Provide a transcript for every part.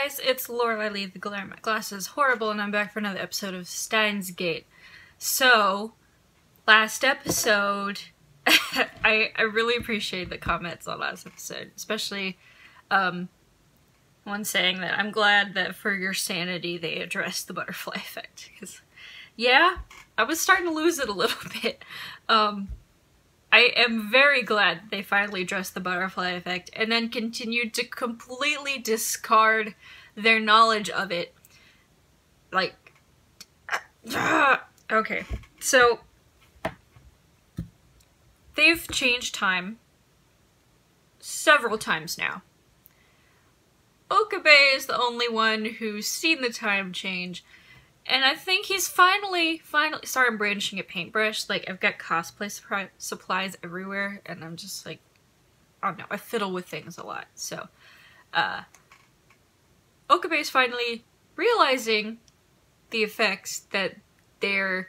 guys, it's Laurelei Lee, the glare in my glasses horrible, and I'm back for another episode of Steins Gate. So, last episode, I really appreciate the comments on last episode, especially one saying that I'm glad that for your sanity they addressed the butterfly effect, because yeah, I was starting to lose it a little bit. I am very glad they finally addressed the butterfly effect and then continued to completely discard their knowledge of it. Like, okay, so they've changed time several times now. Okabe is the only one who's seen the time change. And I think he's finally, sorry I'm brandishing a paintbrush, like I've got cosplay supplies everywhere and I'm just like, I don't know, I fiddle with things a lot. So, Okabe's finally realizing the effects that their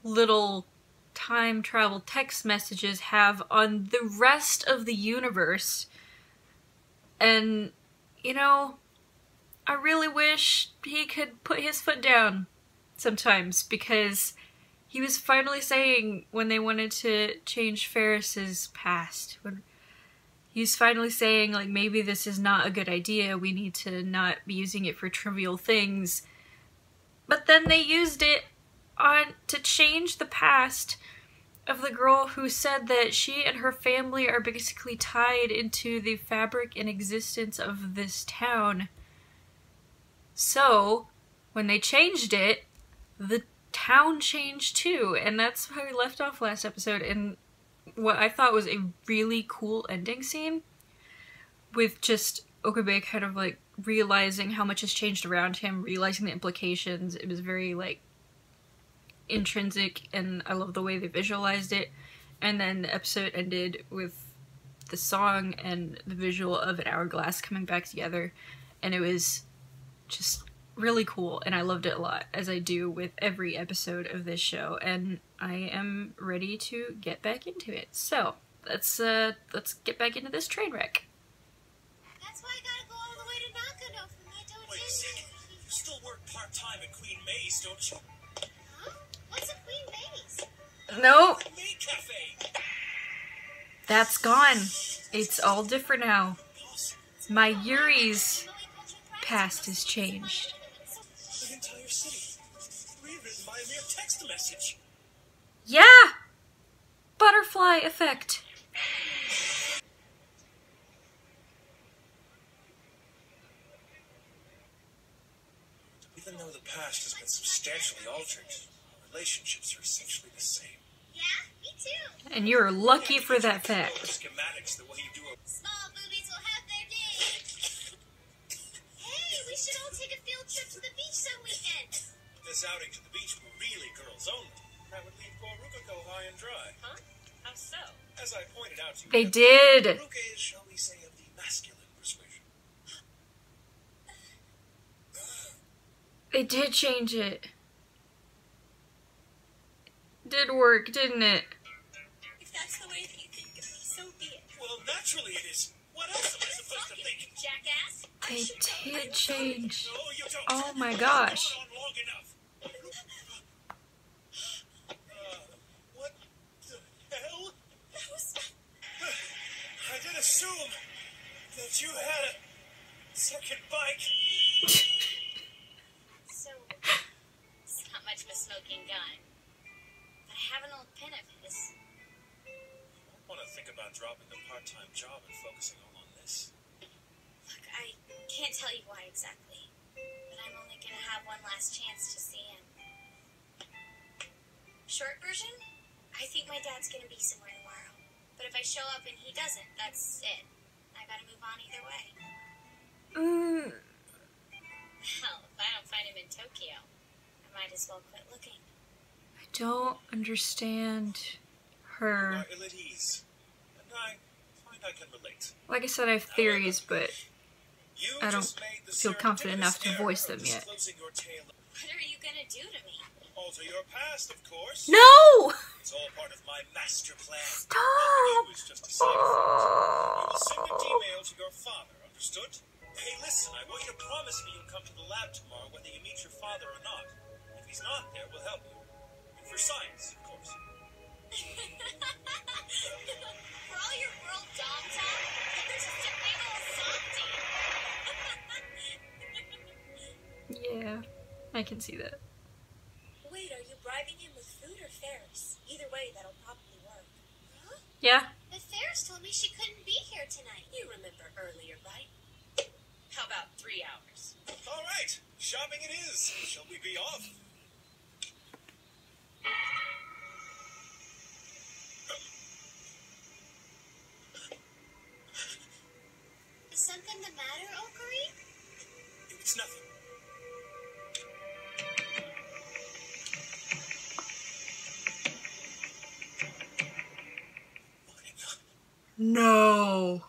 little time travel text messages have on the rest of the universe. And, you know, I really wish he could put his foot down sometimes, because he was finally saying when they wanted to change Ferris's past, when he's finally saying like, maybe this is not a good idea, we need to not be using it for trivial things. But then they used it to change the past of the girl who said that she and her family are basically tied into the fabric and existence of this town. So, when they changed it, the town changed too, and that's how we left off last episode, in what I thought was a really cool ending scene, with just Okabe kind of like realizing how much has changed around him, realizing the implications. It was very like intrinsic, and I love the way they visualized it. And then the episode ended with the song and the visual of an hourglass coming back together, and it was just really cool, and I loved it a lot, as I do with every episode of this show, and I am ready to get back into it. So, let's get back into this train wreck. That's why I gotta go all the way to Nakano for my dojo. Wait a second, you still work part-time at Queen May's, don't you? Huh? What's a Queen May's? No! May Cafe! That's gone. It's all different now. My Yuri's past has changed. The entire city, rewritten by a mere text message. Yeah! Butterfly effect. Even though the past has been substantially altered, our relationships are essentially the same. Yeah, me too. And you're lucky for that fact. Schematics the way you do a small boobies will have their day. Hey, we should all take a field trip to the beach some weekend. This outing to the beach were really girls only. That would leave Boruka high and dry. Huh? How so? As I pointed out to you, They did. Boruka is, shall we say, of the masculine persuasion. They did change it. Did work, didn't it? If that's the way that you think of me, so be it. Well, naturally it is. What else am I supposed to think? Jackass? They did change. No, you don't. Oh my gosh. Hold on long enough. What the hell? I did assume that you had a second bike. So, it's not much of a smoking gun. But I have an old pin of his. I want to think about dropping the part-time job and focusing all on this. Look, I can't tell you why exactly, but I'm only going to have one last chance to see him. Short version? I think my dad's going to be somewhere tomorrow. But if I show up and he doesn't, that's it. I gotta move on either way. Hell, if I don't find him in Tokyo, I might as well quit looking. I don't understand her. You are ill at ease, and I find I can relate. Like I said, I have theories, but You I don't just made the feel confident enough to serendipitous voice error them of yet. disclosing your tale. What are you gonna do to me? Alter your past, of course. No! It's all part of my master plan. Stop! You is just a side effect. You will send an email to your father, understood? Hey, listen, I want you to promise me you'll come to the lab tomorrow whether you meet your father or not. If he's not there, we'll help you. And for science, of course. For all your world dom talk, there's just a big old softie. Yeah, I can see that. Wait, are you bribing him with food or fares? Either way, that'll probably work. Huh? Yeah. But Ferris told me she couldn't be here tonight. You remember earlier, right? How about 3 hours? All right, shopping it is. Shall we be off? Is something the matter, Okari? It's nothing. No.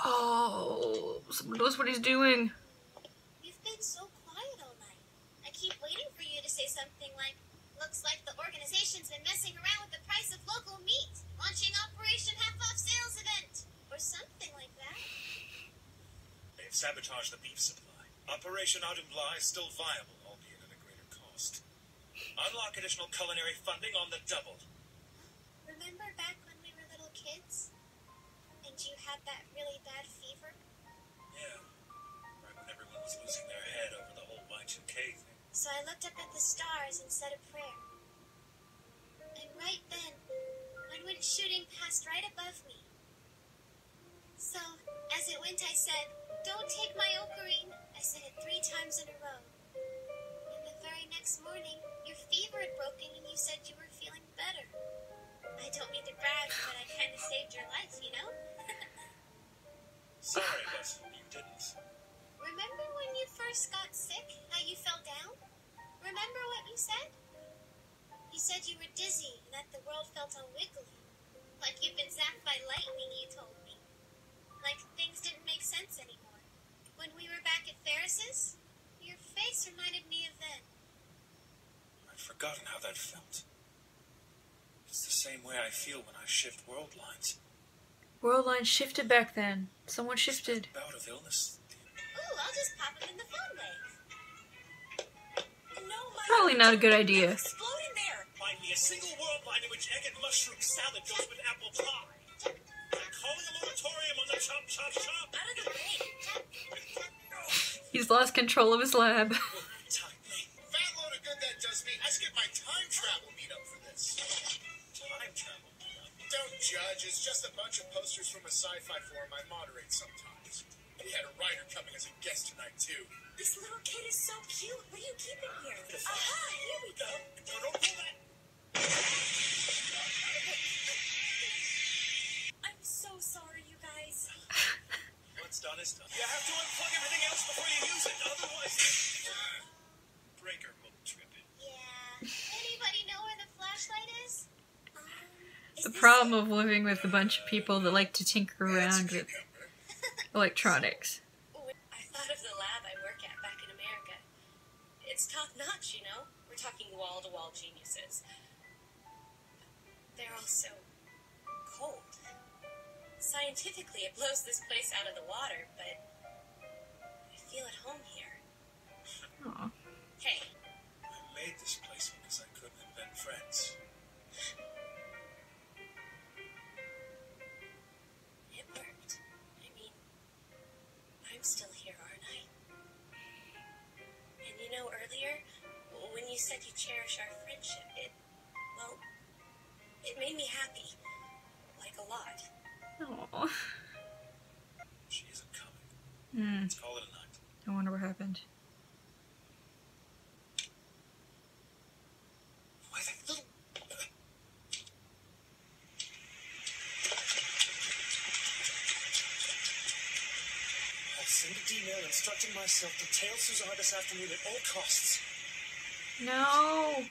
Oh, someone knows what he's doing. You've been so quiet all night. I keep waiting for you to say something like, looks like the organization's been messing around with the price of local meat, launching Operation Half-Off Sales Event, or something like that. They've sabotaged the beef supply. Operation Audumbla is still viable, albeit at a greater cost. Unlock additional culinary funding on the double. Remember back when we were little kids? And you had that really bad fever? Yeah. Right when everyone was losing their head over the whole Y2K thing. So I looked up at the stars and said a prayer. And right then, one went shooting past right above me. So, as it went, I said, "Don't take my ocarine." I said it 3 times in a row. And the very next morning, your fever had broken and you said you were feeling better. I don't mean to brag, but I kind of saved your life, you know? Sorry, but you didn't. Remember when you first got sick, how you fell down? Remember what you said? You said you were dizzy and that the world felt all wiggly. Like you'd been zapped by lightning, you told me. Like things didn't make sense anymore. When we were back at Ferris's, your face reminded me of then. I'd forgotten how that felt. It's the same way I feel when I shift world lines. World line shifted back then. Someone shifted. Bout of illness. Ooh, I'll just pop him in the phone wave. No, Probably not a good idea. Explode in there. Find me a single world line in which egg and mushroom salad goes with apple pie. I'm calling a moratorium on the chop, chop, chop. Out of the way. He's lost control of his lab. Fat load of good that does me. I skip my time travel meetup for this. Time travel meetup? Don't judge. It's just a bunch of posters from a sci-fi forum I moderate sometimes. We had a writer coming as a guest tonight, too. This little kid is so cute. What are you keeping here? Aha, here we go. No, don't pull that. I'm so sorry, you guys. What's done is done. You have to unplug everything else before you use it. Otherwise, breaker will trip it. Yeah. Anybody know where the flashlight is? The problem of living with a bunch of people that like to tinker around with electronics. I thought of the lab I work at back in America. It's top-notch, you know? We're talking wall-to-wall geniuses. They're all so cold. Scientifically, it blows this place out of the water, but I feel at home here. Aw. Hey. I made this place because I couldn't invent friends. It worked. I mean, I'm still here, aren't I? And you know, earlier, when you said you cherish our friendship, it made me happy. Like a lot. Aww. She isn't coming. Let's call it a night. I wonder what happened. Why that little... I'll send an email instructing myself to tail Suzanne this afternoon at all costs. No.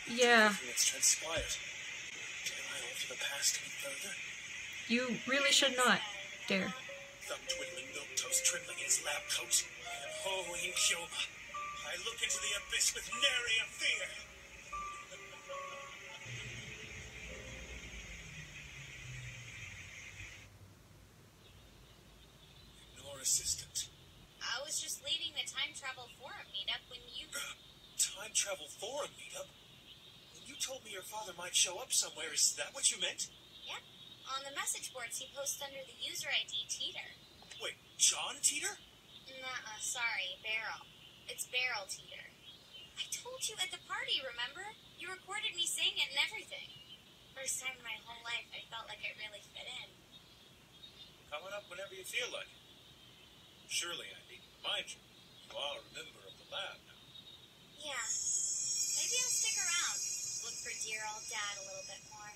Yeah. Everything that's transpired. Dare I alter the past any further? You really should not dare. Thumb twiddling, milquetoast trembling in his lab coat. I am Ho in Kyoma. I look into the abyss with nary a fear. assistant? I was just leading the time travel forum meetup when you... Time travel forum meetup? When you told me your father might show up somewhere, is that what you meant? Yep. On the message boards he posts under the user ID Teeter. Wait, John Teeter? Nuh-uh, sorry, Beryl. It's Beryl Teeter. I told you at the party, remember? You recorded me saying it and everything. First time in my whole life I felt like I really fit in. Coming up whenever you feel like it. Surely I need to remind you, you are a member of the lab now. Yeah. Maybe I'll stick around. Look for dear old Dad a little bit more.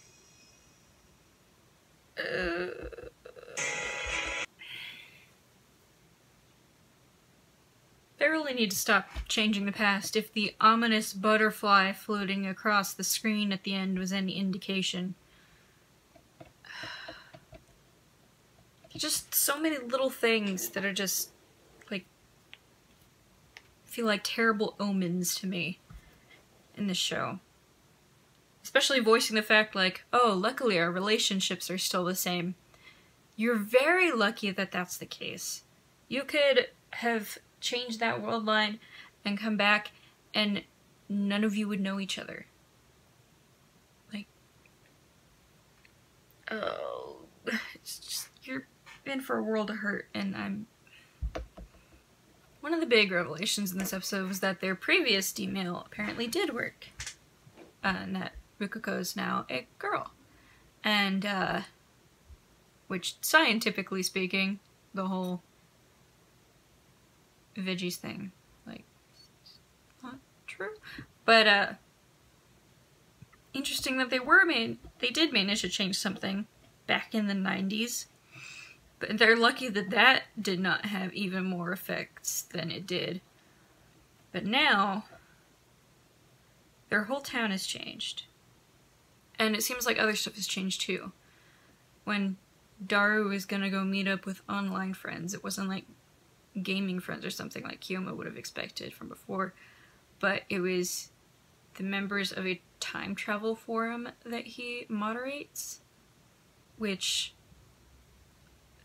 They really need to stop changing the past. If the ominous butterfly floating across the screen at the end was any indication. Just so many little things that are just, like, feel like terrible omens to me in this show. Especially voicing the fact, like, oh, luckily our relationships are still the same. You're very lucky that that's the case. You could have changed that world line and come back and none of you would know each other. Like, oh, it's just, you're in for a world of hurt, and I'm... One of the big revelations in this episode was that their previous D-mail apparently did work. And that Rikuko's now a girl. And, which, scientifically speaking, the whole veggies thing, like, it's not true. But, interesting that they did manage to change something back in the 90s. But they're lucky that that did not have even more effects than it did. But now, their whole town has changed. And it seems like other stuff has changed too. When Daru was gonna go meet up with online friends, it wasn't like gaming friends or something like Kiyoma would have expected from before. But it was the members of a time travel forum that he moderates. Which...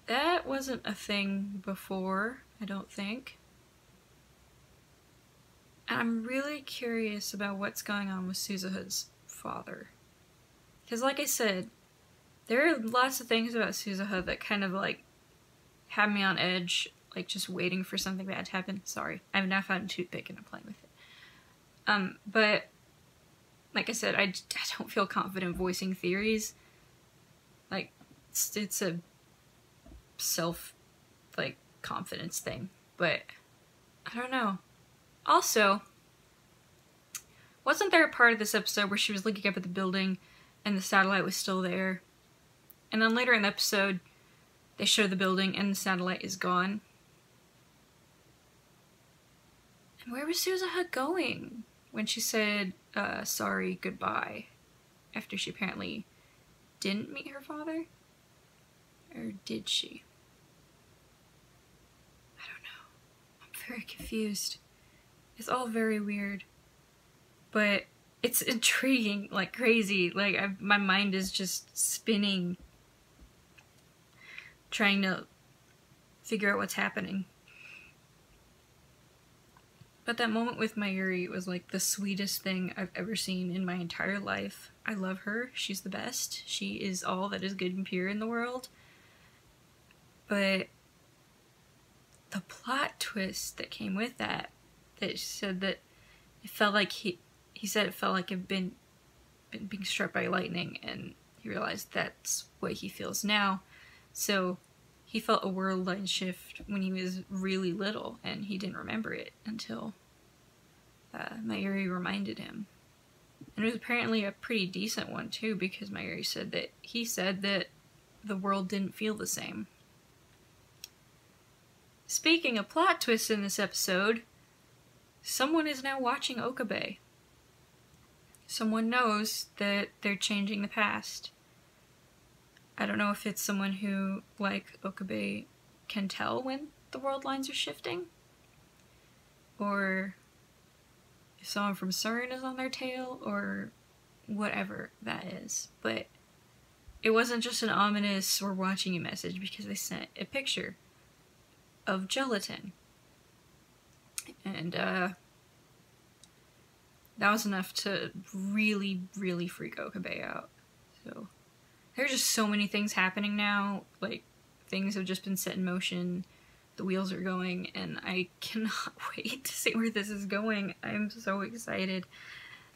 that wasn't a thing before, I don't think. And I'm really curious about what's going on with Suzuha's father. Because like I said, there are lots of things about Suzuha that kind of like have me on edge, like just waiting for something bad to happen. Sorry, I've now found a toothpick and I'm playing with it. But like I said, I don't feel confident voicing theories. Like, it's a self, like, confidence thing, but I don't know. Also, wasn't there a part of this episode where she was looking up at the building and the satellite was still there? And then later in the episode, they show the building and the satellite is gone. And where was Suzuha going when she said, sorry, goodbye, after she apparently didn't meet her father? Or did she? I don't know. I'm very confused. It's all very weird. But it's intriguing like crazy. Like, my mind is just spinning, trying to figure out what's happening. But that moment with Mayuri was like the sweetest thing I've ever seen in my entire life. I love her. She's the best. She is all that is good and pure in the world. But the plot twist that came with that said that it felt like he said it felt like it had been being struck by lightning, and he realized that's what he feels now. So he felt a world line shift when he was really little, and he didn't remember it until Mayuri reminded him. And it was apparently a pretty decent one too, because Mayuri said that the world didn't feel the same. Speaking of plot twists in this episode, someone is now watching Okabe. Someone knows that they're changing the past. I don't know if it's someone who, like Okabe, can tell when the world lines are shifting, or if someone from CERN is on their tail, or whatever that is. But it wasn't just an ominous "we're watching you" message, because they sent a picture of gelatin. And that was enough to really, really freak Okabe out. So there's just so many things happening now. Like, things have just been set in motion. The wheels are going, and I cannot wait to see where this is going. I'm so excited.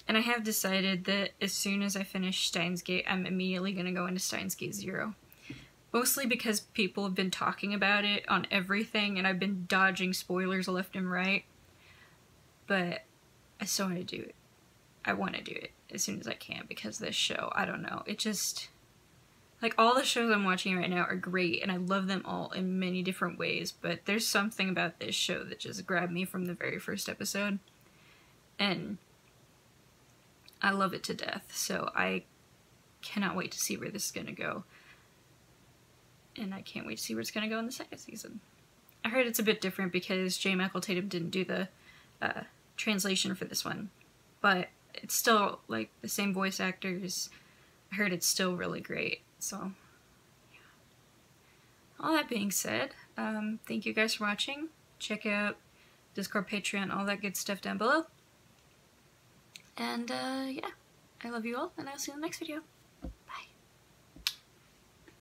And I have decided that as soon as I finish Steins Gate, I'm immediately going to go into Steins Gate 0. Mostly because people have been talking about it on everything, and I've been dodging spoilers left and right. But I still want to do it. I want to do it as soon as I can, because this show, I don't know, it just... Like, all the shows I'm watching right now are great, and I love them all in many different ways, but there's something about this show that just grabbed me from the very first episode. And I love it to death, so I cannot wait to see where this is going to go. And I can't wait to see where it's going to go in the second season. I heard it's a bit different because J. Michael Tatum didn't do the translation for this one, but it's still, like, the same voice actors. I heard it's still really great. So, yeah. All that being said, thank you guys for watching. Check out Discord, Patreon, all that good stuff down below. And, yeah. I love you all, and I'll see you in the next video.